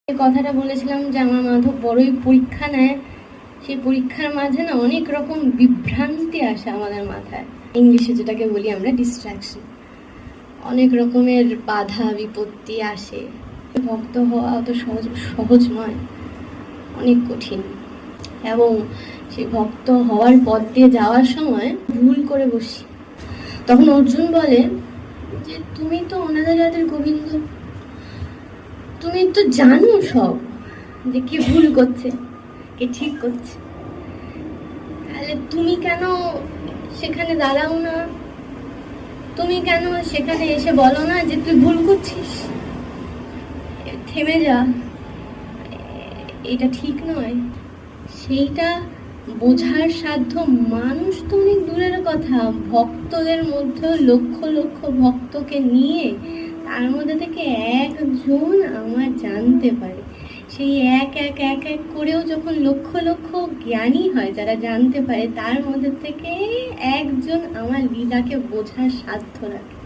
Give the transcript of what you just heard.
এই কথাটা বলেছিলাম যে আমার মাধব বড়ই পরীক্ষা নেয়, সেই পরীক্ষার মাঝে না অনেক রকম বিভ্রান্তি আসে আমাদের মাথায়, ইংলিশে যেটাকে বলি আমরা ডিস্ট্রাকশন। অনেক রকমের বাধা বিপত্তি আসে। ভক্ত হওয়া অত সহজ নয়, অনেক কঠিন। এবং সেই ভক্ত হওয়ার পথ দিয়ে যাওয়ার সময় ভুল করে বসি। তখন অর্জুন বলে যে তুমি তো ওনাদের হাতের গোবিন্দ, তুমি তো জানো সব যে কে ভুল করছে কে ঠিক করছে, তাহলে তুমি কেন সেখানে দাঁড়াও না? তুমি কেন সেখানে এসে বলো না যে তুই ভুল করছিস, থেমে যা, এটা ঠিক নয়? সেইটা বোঝার সাধ্য মানুষ তো অনেক দূরের কথা, ভক্তদের মধ্যে লক্ষ লক্ষ ভক্তকে নিয়ে তার মধ্যে থেকে একজন আমার জানতে পারে। সেই এক এক এক এক করেও যখন লক্ষ লক্ষ জ্ঞানী হয় যারা জানতে পারে, তার মধ্যে থেকে একজন আমার লীলাকে বোঝার সাধ্য রাখে।